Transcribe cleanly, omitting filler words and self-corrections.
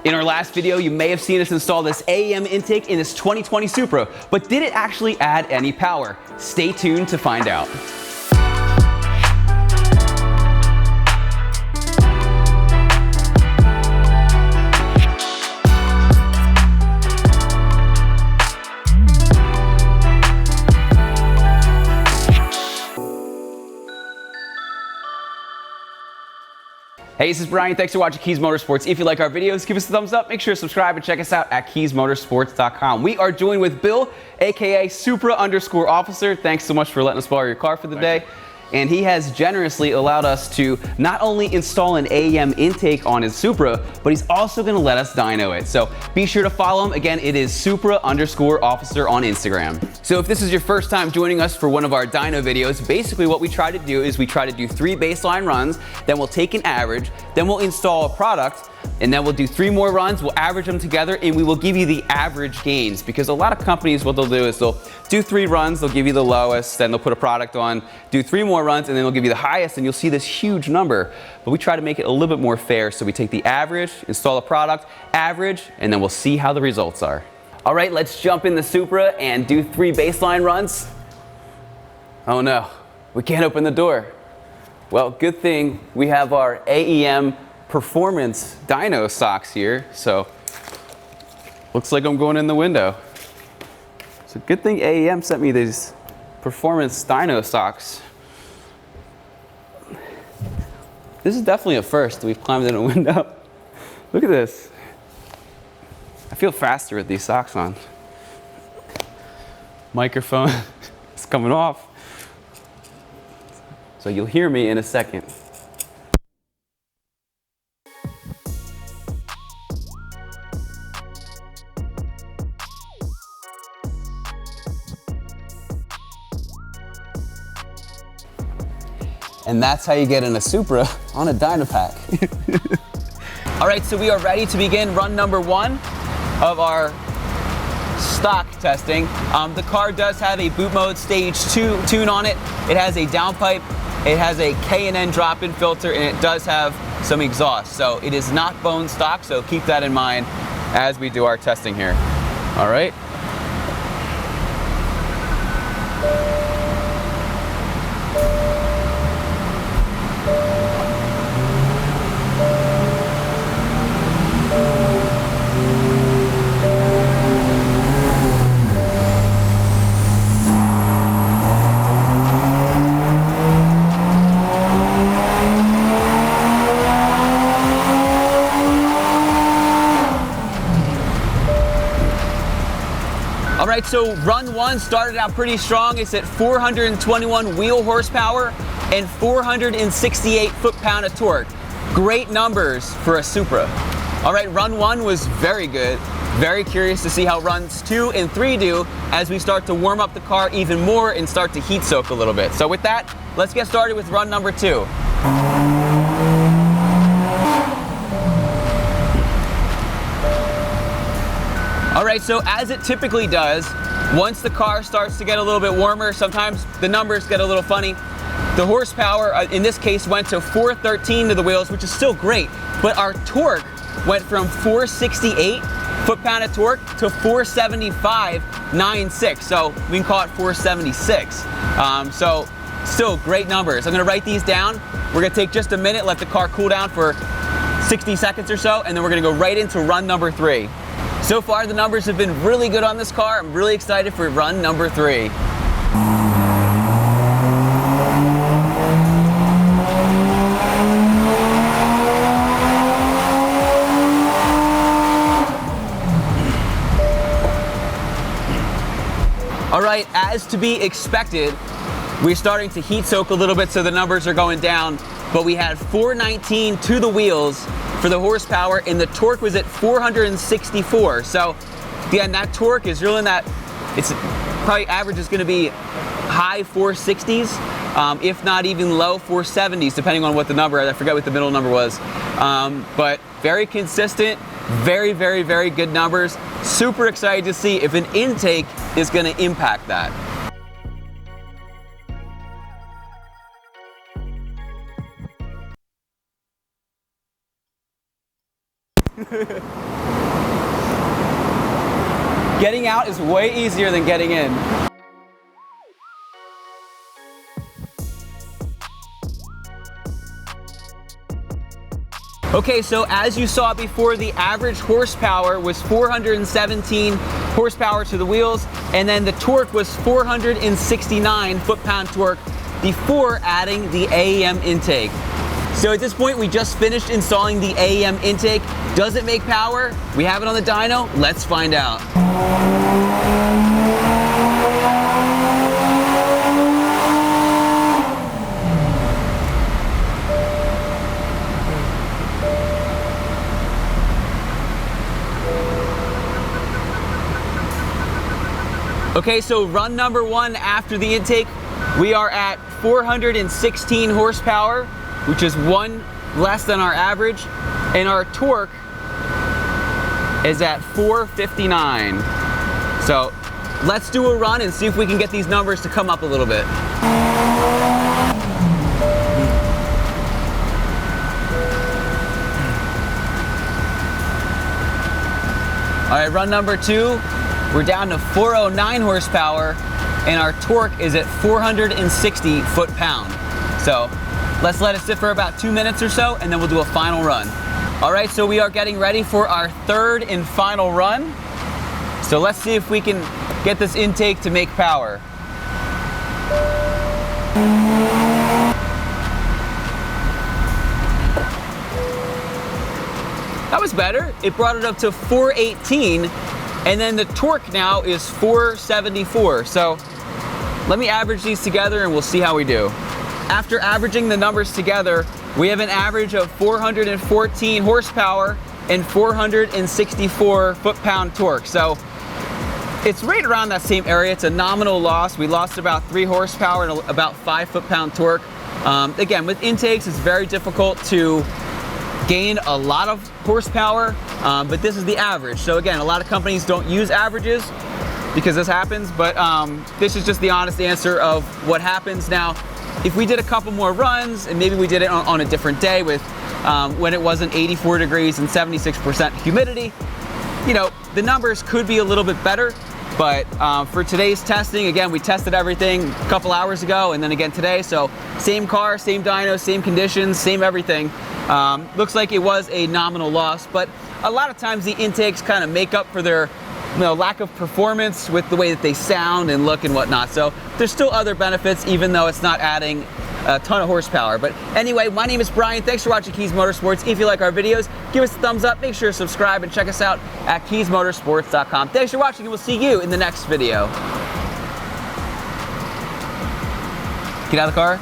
In our last video, you may have seen us install this AEM intake in this 2020 Supra, but did it actually add any power? Stay tuned to find out. Hey, this is Bryan. Thanks for watching Kies Motorsports. If you like our videos, give us a thumbs up. Make sure to subscribe and check us out at KiesMotorsports.com. We are joined with Bill, aka Supra_officer. Thanks so much for letting us borrow your car for the day. And he has generously allowed us to not only install an AEM intake on his Supra, but he's also going to let us dyno it. So be sure to follow him. Again, it is Supra_officer on Instagram. So if this is your first time joining us for one of our dyno videos, basically what we try to do is we try to do 3 baseline runs, then we'll take an average, then we'll install a product, and then we'll do 3 more runs, we'll average them together, and we will give you the average gains. Because a lot of companies, what they'll do is they'll do 3 runs, they'll give you the lowest, then they'll put a product on, do 3 more runs, and then they'll give you the highest, and you'll see this huge number. But we try to make it a little bit more fair, so we take the average, install a product, average, and then we'll see how the results are. All right, let's jump in the Supra and do 3 baseline runs. Oh no, we can't open the door. Well, good thing we have our AEM Performance dyno socks here, so looks like I'm going in the window. So good thing AEM sent me these Performance dyno socks. This is definitely a first. We've climbed in a window. Look at this. I feel faster with these socks on. Microphone is coming off. So you'll hear me in a second. And that's how you get in a Supra on a DynaPack. All right, so we are ready to begin run number 1 of our stock testing. The car does have a boot mode stage 2 tune on it. It has a downpipe, it has a K&N drop-in filter, and it does have some exhaust. So it is not bone stock, so keep that in mind as we do our testing here. All right. All right, so run 1 started out pretty strong. It's at 421 wheel horsepower and 468 foot-pound of torque. Great numbers for a Supra. All right, run 1 was very good. Very curious to see how runs 2 and 3 do as we start to warm up the car even more and start to heat soak a little bit. So with that, let's get started with run number 2. All right, so as it typically does, once the car starts to get a little bit warmer, sometimes the numbers get a little funny. The horsepower, in this case, went to 413 to the wheels, which is still great, but our torque went from 468 foot-pound of torque to 475.96, so we can call it 476. So still great numbers. I'm gonna write these down. We're gonna take just a minute, let the car cool down for 60 seconds or so, and then we're gonna go right into run number 3. So far, the numbers have been really good on this car. I'm really excited for run number 3. All right, as to be expected, we're starting to heat soak a little bit, so the numbers are going down, but we had 419 to the wheels for the horsepower, and the torque was at 464. So again, that torque is really in that, it's probably average is going to be high 460s, if not even low 470s, depending on what the number, I forget what the middle number was. But very consistent, very, very, very good numbers. Super excited to see if an intake is going to impact that. Getting out is way easier than getting in. Okay, so as you saw before, the average horsepower was 417 horsepower to the wheels, and then the torque was 469 foot-pound torque before adding the AEM intake. So at this point, we just finished installing the AEM intake. Does it make power? We have it on the dyno. Let's find out. Okay, so run number 1 after the intake, we are at 416 horsepower, which is 1 less than our average, and our torque is at 459. So let's do a run and see if we can get these numbers to come up a little bit. All right, run number 2. We're down to 409 horsepower, and our torque is at 460 foot-pound. So let's let it sit for about 2 minutes or so, and then we'll do a final run. All right, so we are getting ready for our 3rd and final run. So let's see if we can get this intake to make power. That was better. It brought it up to 418. And then the torque now is 474. So let me average these together and we'll see how we do. After averaging the numbers together, we have an average of 414 horsepower and 464 foot-pound torque. So it's right around that same area. It's a nominal loss. We lost about 3 horsepower and about 5 foot-pound torque. Again, with intakes, it's very difficult to gain a lot of horsepower, but this is the average. So again, a lot of companies don't use averages because this happens, but this is just the honest answer of what happens. Now, if we did a couple more runs and maybe we did it on a different day with when it wasn't 84 degrees and 76% humidity, you know, the numbers could be a little bit better. But for today's testing, again, we tested everything a couple hours ago and then again today. So same car, same dyno, same conditions, same everything. Looks like it was a nominal loss, but a lot of times the intakes kind of make up for their lack of performance with the way that they sound and look and whatnot. So there's still other benefits, even though it's not adding a ton of horsepower. But anyway, my name is Brian. Thanks for watching Kies Motorsports. If you like our videos, give us a thumbs up. Make sure to subscribe and check us out at KiesMotorsports.com. Thanks for watching, and we'll see you in the next video. Get out of the car.